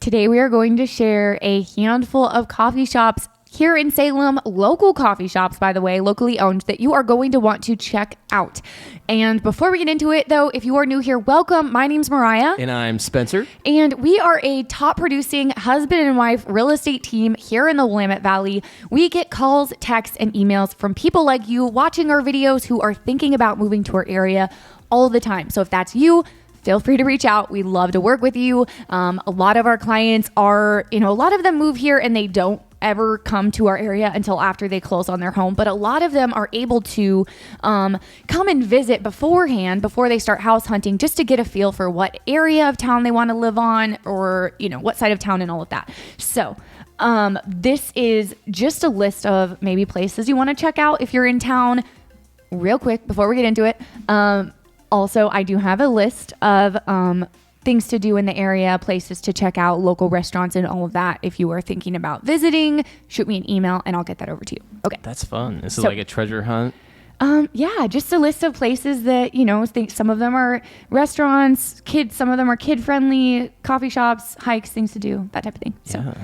Today we are going to share a handful of coffee shops here in Salem, local coffee shops, by the way, locally owned, that you are going to want to check out. And before we get into it, though, if you are new here, welcome. My name's Mariah. And I'm Spencer. And we are a top producing husband and wife real estate team here in the Willamette Valley. We get calls, texts, and emails from people like you watching our videos who are thinking about moving to our area all the time. So if that's you, feel free to reach out. We love to work with you. A lot of our clients are, a lot of them move here and they don't ever come to our area until after they close on their home. But a lot of them are able to come and visit beforehand, before they start house hunting, just to get a feel for what area of town they want to live on, or, what side of town and all of that. So this is just a list of maybe places you want to check out if you're in town. Real quick, before we get into it, also, I do have a list of things to do in the area, places to check out, local restaurants and all of that. If you are thinking about visiting, shoot me an email and I'll get that over to you. Okay. That's fun. This is like a treasure hunt. Yeah, just a list of places that, think some of them are restaurants, some of them are kid-friendly, coffee shops, hikes, things to do, that type of thing. So, yeah.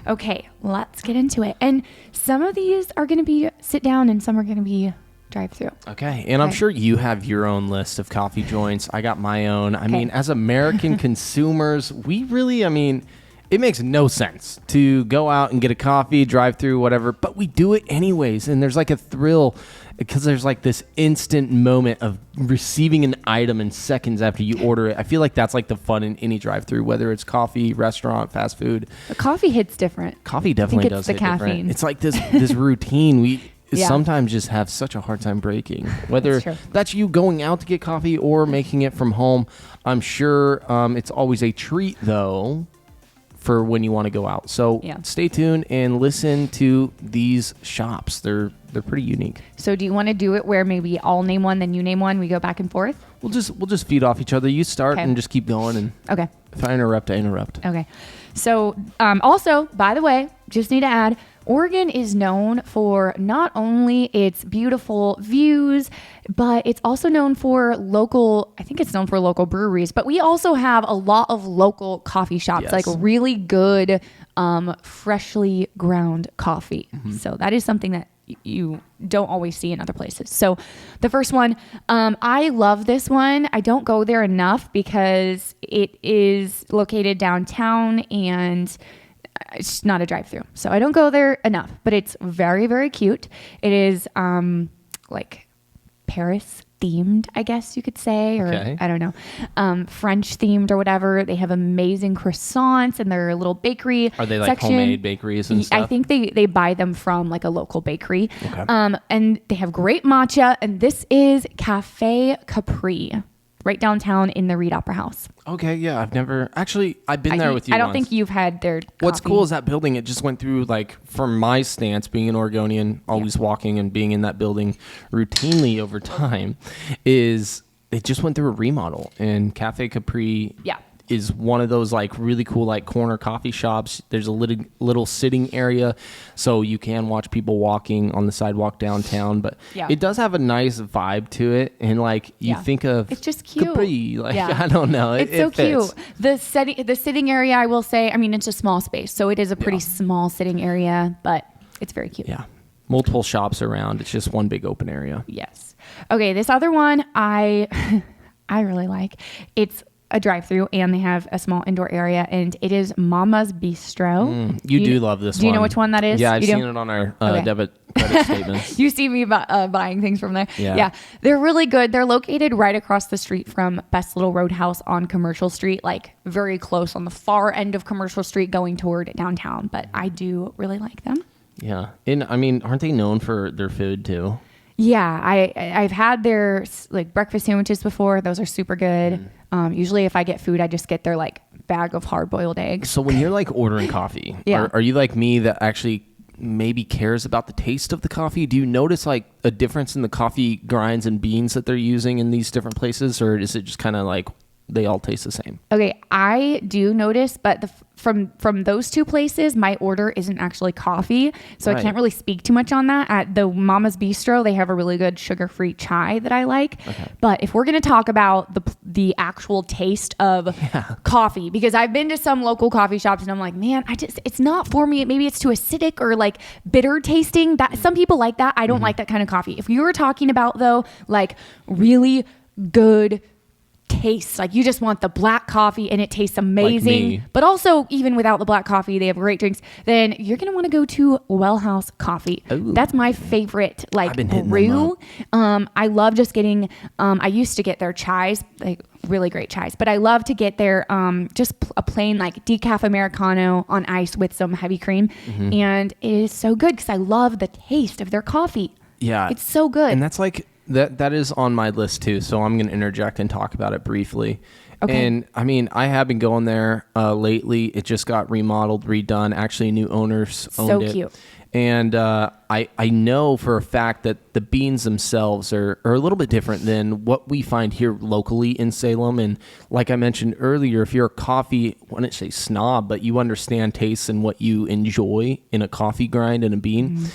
Okay, let's get into it. And some of these are going to be sit down and some are going to be drive-through. Okay. And I'm sure you have your own list of coffee joints. I got my own. I mean, as American consumers, we really, it makes no sense to go out and get a coffee, drive through, whatever, but we do it anyways. And there's like a thrill because there's like this instant moment of receiving an item in seconds after you order it. I feel like that's like the fun in any drive through, whether it's coffee, restaurant, fast food. The coffee hits different. Coffee definitely does hit different. Caffeine. It's like this routine. We sometimes just have such a hard time breaking, whether that's you going out to get coffee or making it from home. I'm sure it's always a treat, though, for when you want to go out. So stay tuned and listen to these shops. They're pretty unique. So do you want to do it where maybe I'll name one, then you name one, we go back and forth? We'll just feed off each other. You start and just keep going. And if I interrupt, I interrupt. Okay. So also, by the way, just need to add, Oregon is known for not only its beautiful views, but it's also known for local breweries, but we also have a lot of local coffee shops, like really good, freshly ground coffee. Mm-hmm. So that is something that you don't always see in other places. So the first one, I love this one. I don't go there enough because it is located downtown and it's not a drive-through. So I don't go there enough, but it's very, very cute. It is like Paris themed, I guess you could say, or I don't know, French themed or whatever. They have amazing croissants in their little bakery. Are they like homemade bakeries and stuff? I think they buy them from like a local bakery. Okay. And they have great matcha, and this is Cafe Capri, right downtown in the Reed Opera House. Okay, yeah, I've been there with you. I don't think you've had their coffee. What's cool is that building, it just went through, like, from my stance, being an Oregonian, always walking and being in that building routinely over time, is it just went through a remodel. And Cafe Capri is one of those, like, really cool, like, corner coffee shops. There's a little sitting area, so you can watch people walking on the sidewalk downtown. But it does have a nice vibe to it. And, like, you think of it's just cute. Capri. Like, I don't know. It's so cute. The sitting area, I will say, it's a small space. So it is a pretty small sitting area, but it's very cute. Yeah. Multiple shops around. It's just one big open area. Yes. Okay, this other one I really like. It's a drive-through and they have a small indoor area, and it is Mama's Bistro. You do love this one. Do you know which one that is? Yeah, I've seen it on our debit credit statements. You see me buying things from there. Yeah. They're really good. They're located right across the street from Best Little Roadhouse on Commercial Street, like very close on the far end of Commercial Street going toward downtown, but I do really like them. Yeah. And aren't they known for their food too? Yeah, I've had their like breakfast sandwiches before. Those are super good. Usually if I get food, I just get their like bag of hard-boiled eggs. So when you're like ordering coffee, are you like me that actually maybe cares about the taste of the coffee? Do you notice like a difference in the coffee grinds and beans that they're using in these different places, or is it just kind of like they all taste the same. Okay, I do notice, but from those two places, my order isn't actually coffee, so I can't really speak too much on that. At the Mama's Bistro, they have a really good sugar-free chai that I like. Okay. But if we're going to talk about the actual taste of coffee, because I've been to some local coffee shops and I'm like, man, it's not for me. Maybe it's too acidic or like bitter tasting. That some people like that. I don't like that kind of coffee. If you were talking about though, like really good taste, like you just want the black coffee and it tastes amazing, but also even without the black coffee they have great drinks, then you're gonna want to go to Wellhouse Coffee. Ooh. That's my favorite brew. I love just getting I used to get their chais, like really great chais, but I love to get their just a plain like decaf Americano on ice with some heavy cream, and it is so good because I love the taste of their coffee. Yeah, it's so good. And that's like that is on my list too, so I'm going to interject and talk about it briefly. Okay. And I mean, I have been going there lately. It just got remodeled, redone. Actually, new owners owned it. So cute. And I know for a fact that the beans themselves are a little bit different than what we find here locally in Salem. And like I mentioned earlier, if you're a coffee, I wouldn't say snob, but you understand tastes and what you enjoy in a coffee grind and a bean,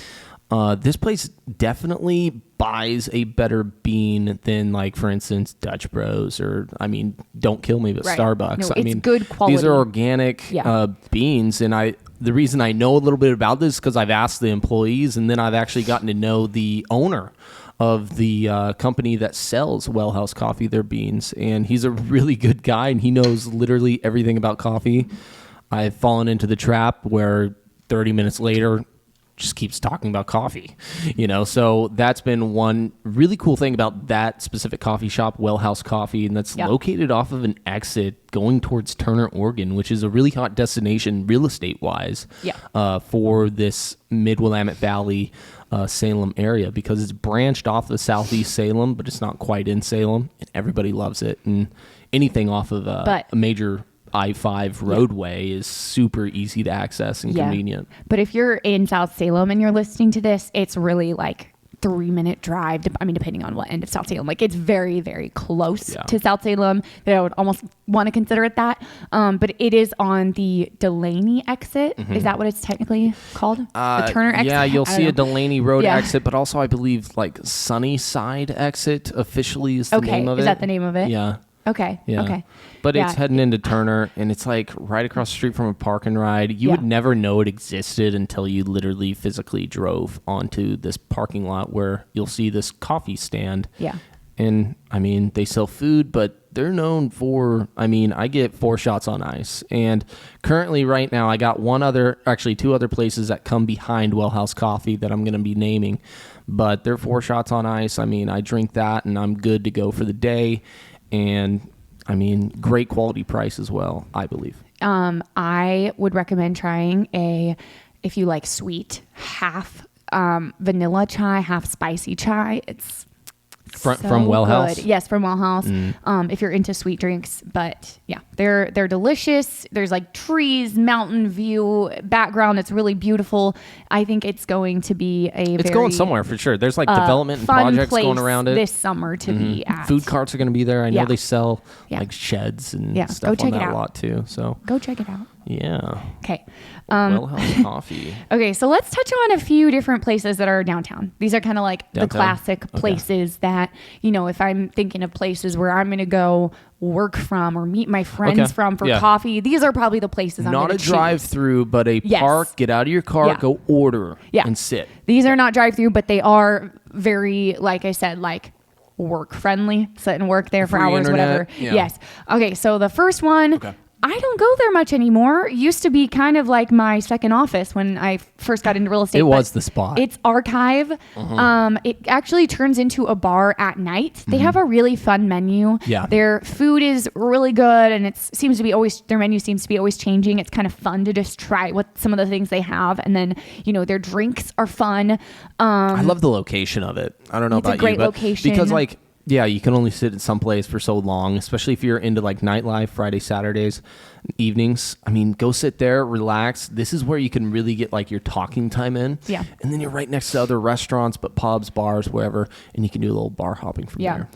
this place definitely buys a better bean than, like, for instance, Dutch Bros or, I mean, don't kill me, but Starbucks. No, I mean, good quality. These are organic beans, and the reason I know a little bit about this is because I've asked the employees, and then I've actually gotten to know the owner of the company that sells Wellhouse Coffee their beans, and he's a really good guy, and he knows literally everything about coffee. I've fallen into the trap where 30 minutes later just keeps talking about coffee, so that's been one really cool thing about that specific coffee shop, Wellhouse Coffee, and that's located off of an exit going towards Turner, Oregon, which is a really hot destination real estate wise for this mid-Willamette Valley Salem area, because it's branched off of southeast Salem, but it's not quite in Salem, and everybody loves it. And anything off of a major I-5 roadway is super easy to access and convenient. But if you're in South Salem and you're listening to this, it's really like 3-minute drive. I mean, depending on what end of South Salem. Like, it's very, very close to South Salem. That I would almost want to consider it that. But it is on the Delaney exit. Is that what it's technically called? The Turner exit? Yeah, you'll see a Delaney Road exit, but also I believe like Sunnyside exit officially is the name of it. Is that the name of it? Yeah. Okay. Yeah. Okay. But it's heading into Turner, and it's like right across the street from a park and ride. You would never know it existed until you literally physically drove onto this parking lot where you'll see this coffee stand. Yeah. And I mean, they sell food, but they're known for, I mean, I get 4 shots on ice. And currently right now I got two other places that come behind Wellhouse Coffee that I'm going to be naming. But they're 4 shots on ice. I mean, I drink that and I'm good to go for the day. And I mean, great quality price as well, I believe. I would recommend trying if you like sweet, half vanilla chai, half spicy chai. It's from Wellhouse? Good. Yes, from Wellhouse. If you're into sweet drinks. But yeah, they're delicious. There's like trees, mountain view, background. It's really beautiful. I think it's going to be It's going somewhere for sure. There's like development and projects going around it this summer to be at. Food carts are going to be there. I know they sell like sheds and stuff on that a lot too. So go check it out. Yeah. Okay. Wellhouse Coffee. Okay, so let's touch on a few different places that are downtown. These are kind of like the classic places that, if I'm thinking of places where I'm going to go work from or meet my friends from for coffee, these are probably the places I'm going to choose. Not a drive-through, but a park. Get out of your car, go order, and sit. These are not drive-through, but they are very, like I said, like work friendly. Sit and work there for hours, whatever. Yeah. Yes. Okay, so the first one... Okay. I don't go there much anymore. It used to be kind of like my second office when I first got into real estate. It was the spot. It's Archive. It actually turns into a bar at night. They have a really fun menu. Yeah. Their food is really good, and their menu seems to be always changing. It's kind of fun to just try what some of the things they have, and then their drinks are fun. I love the location of it. I don't know about you, it's a great location because like. Yeah, you can only sit at some place for so long, especially if you're into like nightlife, Friday, Saturdays, evenings. I mean, go sit there, relax. This is where you can really get like your talking time in. Yeah. And then you're right next to other restaurants, but pubs, bars, wherever, and you can do a little bar hopping from there.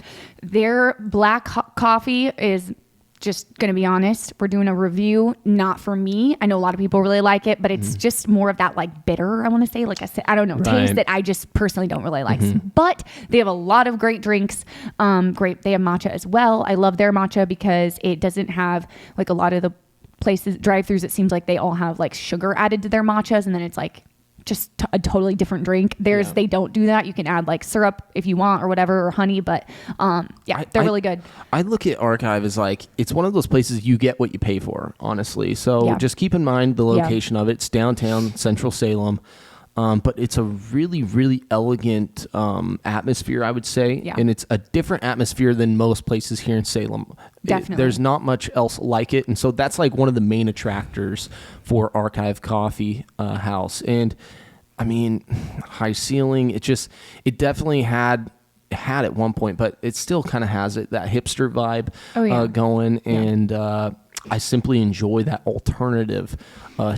Their black coffee is just going to be honest, we're doing a review, not for me. I know a lot of people really like it, but it's just more of that like bitter, I want to say, like I said, I don't know, taste that I just personally don't really like. But they have a lot of great drinks. Great. They have matcha as well. I love their matcha because it doesn't have like a lot of the places, drive-thrus, it seems like they all have like sugar added to their matchas, and then it's like just a totally different drink. Theirs, they don't do that. You can add like syrup if you want or whatever, or honey, but they're really good. I look at Archive as like, it's one of those places you get what you pay for, honestly. So just keep in mind the location of it. It's downtown central Salem. But it's a really, really elegant atmosphere, I would say. Yeah. And it's a different atmosphere than most places here in Salem. Definitely. There's not much else like it. And so that's like one of the main attractors for Archive Coffee House. And I mean, high ceiling, it definitely had at one point, but it still kind of has that hipster vibe going. Yeah. And I simply enjoy that alternative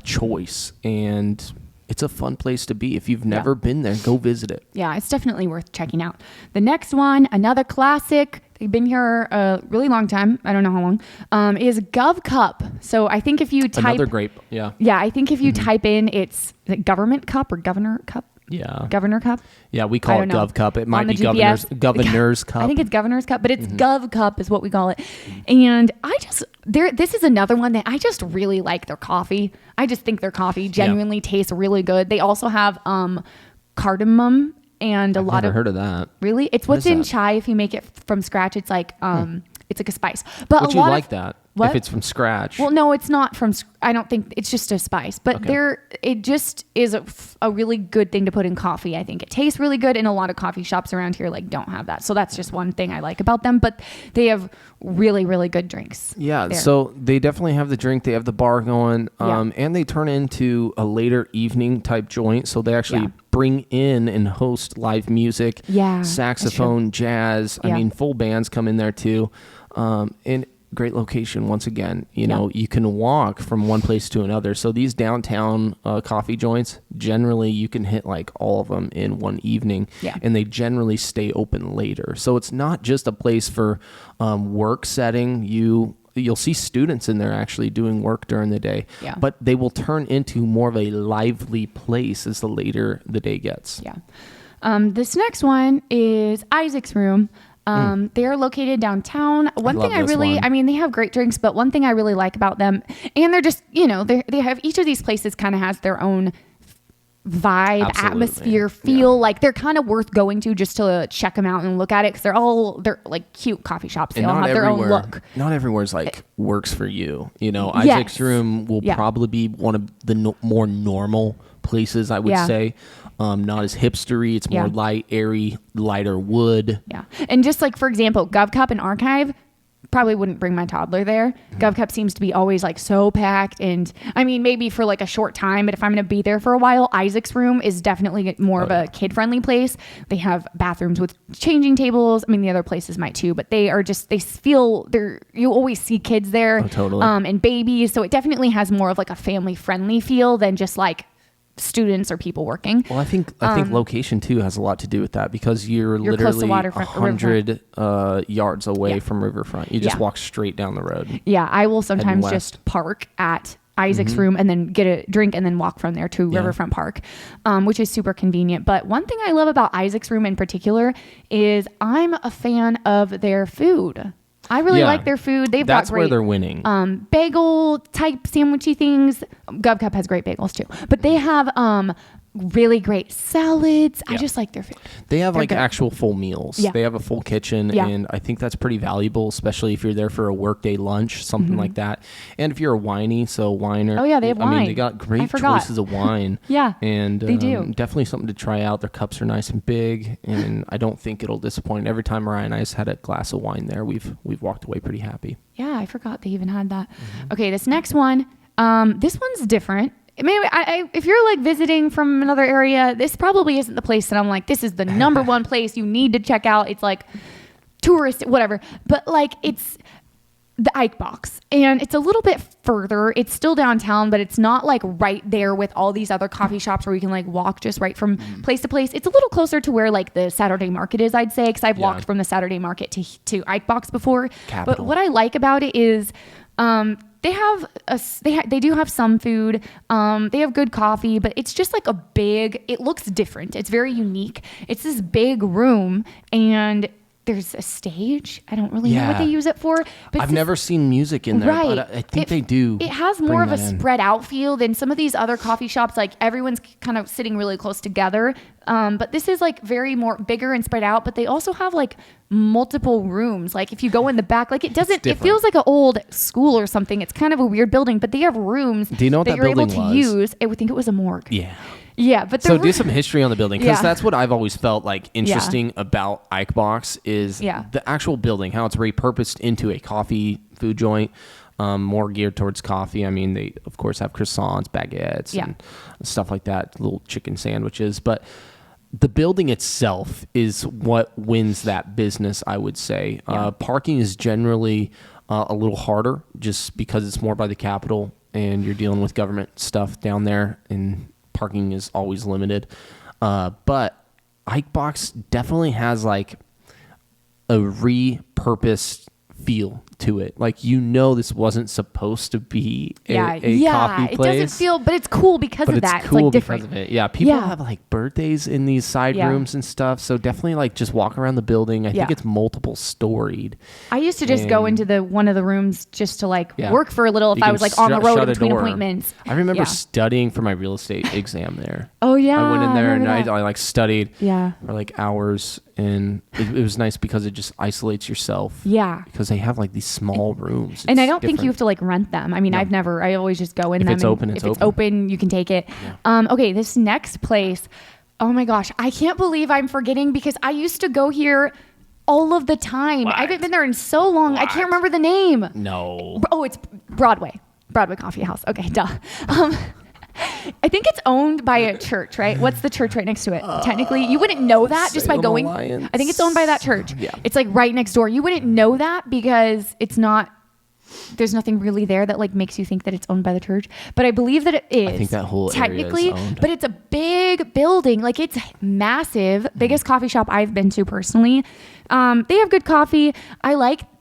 choice. And it's a fun place to be. If you've never been there, go visit it. Yeah, it's definitely worth checking out. The next one, another classic. They've been here a really long time. I don't know how long. Is Gov Cup. So I think if you type... Another grape, yeah. Yeah, I think if you type in, is it Government Cup or Governor Cup? Yeah. Governor Cup? Yeah, we call it Gov Cup. It might be Governor's Cup. I think it's Governor's Cup, but it's Gov Cup is what we call it. And this is another one that I just really like their coffee. I just think their coffee genuinely tastes really good. They also have cardamom and a lot of... I've never heard of that. Really? It's what's in chai if you make it from scratch. It's like it's like a spice. But would you like that? What? If it's from scratch. Well, no, it's not from. I don't think it's just a spice, but it just is a really good thing to put in coffee. I think it tastes really good, and a lot of coffee shops around here like don't have that. So that's just one thing I like about them. But they have really, really good drinks. Yeah, there. So they definitely have the drink. They have the bar going, and they turn into a later evening type joint. So they actually bring in and host live music, saxophone, jazz. I mean, full bands come in there too, and great location once again. You know, you can walk from one place to another. So these downtown coffee joints, generally you can hit like all of them in one evening, and they generally stay open later. So it's not just a place for work setting. You'll see students in there actually doing work during the day, but they will turn into more of a lively place as the later the day gets. This next one is Isaaics Room. They are located downtown. I mean, they have great drinks, but one thing I really like about them, and they're just, they have, each of these places kind of has their own vibe, atmosphere, feel. Like they're kind of worth going to just to check them out and look at it, because they're like cute coffee shops. They all have their own look. Not everywhere's like works for you. Isaaics Room will probably be one of the more normal places, I would say. Not as hipstery. It's more light, airy, lighter wood. Yeah. And just like, for example, Gov Cup and Archive, probably wouldn't bring my toddler there. Gov Cup seems to be always like so packed. And I mean, maybe for like a short time, but if I'm going to be there for a while, Isaaics Room is definitely more of a kid-friendly place. They have bathrooms with changing tables. I mean, the other places might too, but they feel you always see kids there. Oh, totally. And babies. So it definitely has more of like a family-friendly feel than just like students or people working. Well, I think location too has a lot to do with that, because you're literally 100 yards away from Riverfront. You just walk straight down the road. Yeah, I will sometimes just park at Isaaics Room and then get a drink and then walk from there to Riverfront Park, which is super convenient. But one thing I love about Isaaics Room in particular is I'm a fan of their food. I really like their food. That's where they're winning. Bagel type sandwichy things. Gov Cup has great bagels too, but they have really great salads. I just like their food. They have actual full meals. They have a full kitchen, and I think that's pretty valuable, especially if you're there for a workday lunch, something like that. And if you're a winer. Oh yeah, they have wine. I mean, they got great choices of wine. And they do. Definitely something to try out. Their cups are nice and big, and I don't think it'll disappoint. Every time Mariah and I has had a glass of wine there, we've walked away pretty happy. Yeah, I forgot they even had that. Okay, this next one. This one's different. Maybe if you're like visiting from another area, this probably isn't the place that I'm like, this is the number one place you need to check out. It's like tourist, whatever. But like the Ike Box, and it's a little bit further. It's still downtown, but it's not like right there with all these other coffee shops where you can like walk just right from place to place. It's a little closer to where like the Saturday market is, I'd say, because I've walked from the Saturday market to Ike Box before. Capital. But what I like about it is they do have some food. They have good coffee, but it's just like it looks different. It's very unique. It's this big room, and there's a stage. I don't really know what they use it for. But I've never seen music in there, but I think they do. It has more of a spread out feel than some of these other coffee shops. Like everyone's kind of sitting really close together. But this is like very more bigger and spread out, but they also have like multiple rooms. Like if you go in the back, like it feels like an old school or something. It's kind of a weird building, but they have rooms do you know what that you're able to use. I would think it was a morgue. Yeah. Yeah, but so do some history on the building, because that's what I've always felt like interesting about Ike Box is the actual building, how it's repurposed into a coffee food joint, more geared towards coffee. I mean, they of course have croissants, baguettes, and stuff like that, little chicken sandwiches, but the building itself is what wins that business, I would say. Parking is generally a little harder just because it's more by the Capitol and you're dealing with government stuff down there, and parking is always limited. But Ike Box definitely has like a repurposed feel to it. Like, this wasn't supposed to be a coffee place. It doesn't feel, but it's cool because of that. It's cool like different. because of it. Yeah, people have like birthdays in these side rooms and stuff. So definitely like just walk around the building. I think it's multiple storied. I used to just go into one of the rooms just to like work for a little if I was like on the road in between appointments. I remember studying for my real estate exam there. Oh yeah. I went in there and I like studied for like hours, and it was nice because it just isolates yourself. Yeah. Because they have like these small rooms. And I don't think you have to like rent them. I mean, I always just go in them. If it's open, you can take it. Yeah. Okay, this next place, oh my gosh, I can't believe I'm forgetting because I used to go here all of the time. I haven't been there in so long. I can't remember the name. No. Oh, it's Broadway Coffee House. Okay, duh. I think it's owned by a church, right? What's the church right next to it? Technically, you wouldn't know that just by going. Alliance. I think it's owned by that church. Yeah. It's like right next door. You wouldn't know that because it's not. There's nothing really there that like makes you think that it's owned by the church, but I believe that it is. I think that whole technically, area is owned. But it's a big building. Like it's massive. Biggest coffee shop I've been to personally. They have good coffee.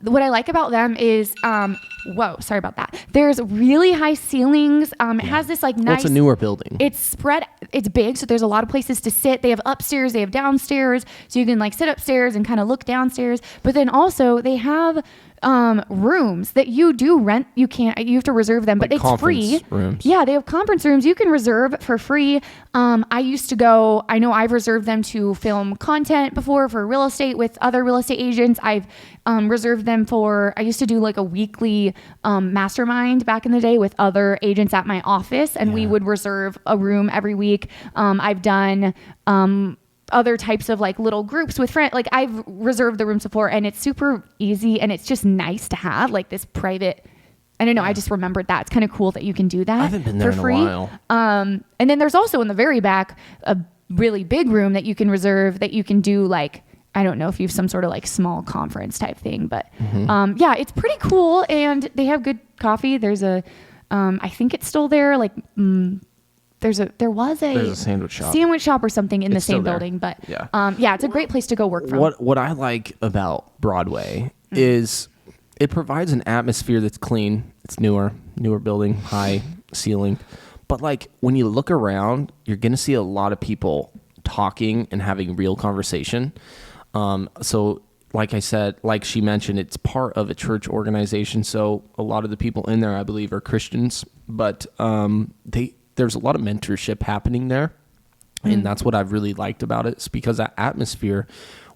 What I like about them is, whoa, sorry about that. There's really high ceilings. It has this like nice. Well, it's a newer building. It's spread. It's big, so there's a lot of places to sit. They have upstairs. They have downstairs, so you can like sit upstairs and kind of look downstairs. But then also they have rooms that you do rent. You have to reserve them, like but it's free. Rooms. Yeah, they have conference rooms you can reserve for free. I used to go. I know I've reserved them to film content before for real estate with other real estate agents. I've reserved them for. I used to do like a weekly mastermind back in the day with other agents at my office, and we would reserve a room every week. I've done other types of like little groups with friends. Like I've reserved the rooms before, and it's super easy, and it's just nice to have like this private. I don't know. I just remembered that. It's kind of cool that you can do that. I haven't been there for free. In a while. And then there's also in the very back a really big room that you can reserve that you can do like, I don't know if you have some sort of like small conference type thing, but it's pretty cool, and they have good coffee. There's a, I think it's still there. Like there was a sandwich shop or something in the same building, but it's a great place to go work from. What I like about Broadway is it provides an atmosphere that's clean. It's newer building, high ceiling, but like when you look around, you're gonna see a lot of people talking and having real conversation. So like I said, like she mentioned, it's part of a church organization. So a lot of the people in there, I believe, are Christians, but there's a lot of mentorship happening there. And that's what I've really liked about it. It's because that atmosphere,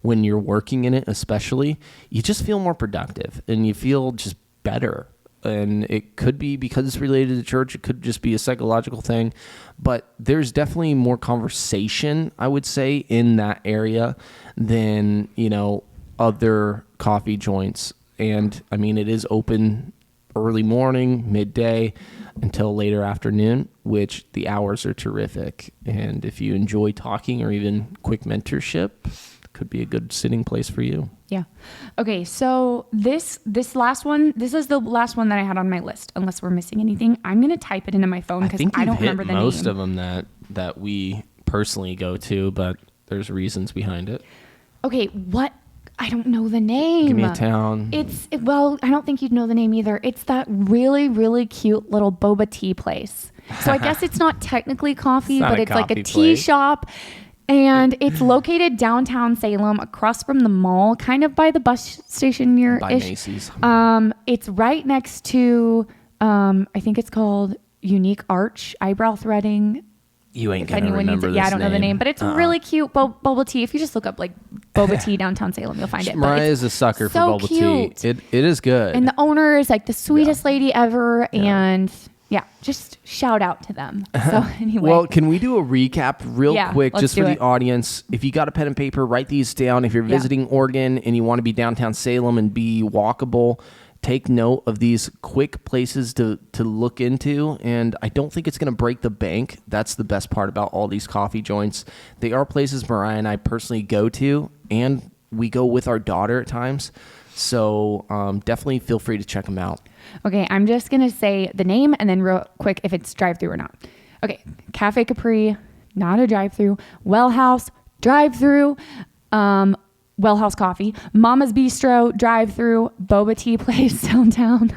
when you're working in it, especially, you just feel more productive and you feel just better. And it could be because it's related to church. It could just be a psychological thing. But there's definitely more conversation, I would say, in that area than, other coffee joints. And I mean, it is open early morning, midday, until later afternoon, which the hours are terrific. And if you enjoy talking or even quick mentorship, could be a good sitting place for you. Yeah. Okay. So this last one, this is the last one that I had on my list. Unless we're missing anything, I'm gonna type it into my phone because I don't remember the name. Most of them that we personally go to, but there's reasons behind it. Okay. What? I don't know the name. Give me a town. Well, I don't think you'd know the name either. It's that really, really cute little boba tea place. So I guess it's not technically coffee, but it's like a tea shop. And it's located downtown Salem, across from the mall, kind of by the bus station near By Macy's. It's right next to, I think it's called Unique Arch Eyebrow Threading. You ain't gonna remember this I don't know the name, but it's really cute boba tea. If you just look up like boba tea downtown Salem, you'll find it. Mariah is a sucker for boba tea. It is good. And the owner is like the sweetest lady ever. Yeah. And yeah, just shout out to them. So anyway. Well, can we do a recap real quick just for the audience? If you got a pen and paper, write these down. If you're visiting Oregon and you want to be downtown Salem and be walkable, take note of these quick places to look into. And I don't think it's going to break the bank. That's the best part about all these coffee joints. They are places Mariah and I personally go to, and we go with our daughter at times. So definitely feel free to check them out. Okay, I'm just going to say the name and then real quick if it's drive-through or not. Okay, Cafe Capri, not a drive-through. Wellhouse, drive-through. Wellhouse Coffee, Mama's Bistro, drive-through, Boba Tea Place downtown,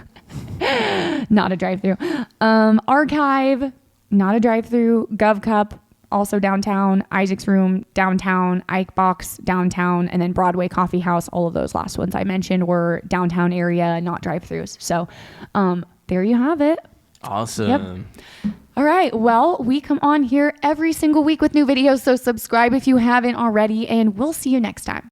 not a drive-through. Archive, not a drive-through. Gov Cup, also downtown. Isaaics Room, downtown. Ike Box, downtown. And then Broadway Coffee House. All of those last ones I mentioned were downtown area, not drive-throughs. So there you have it. Awesome. Yep. All right. Well, we come on here every single week with new videos. So subscribe if you haven't already, and we'll see you next time.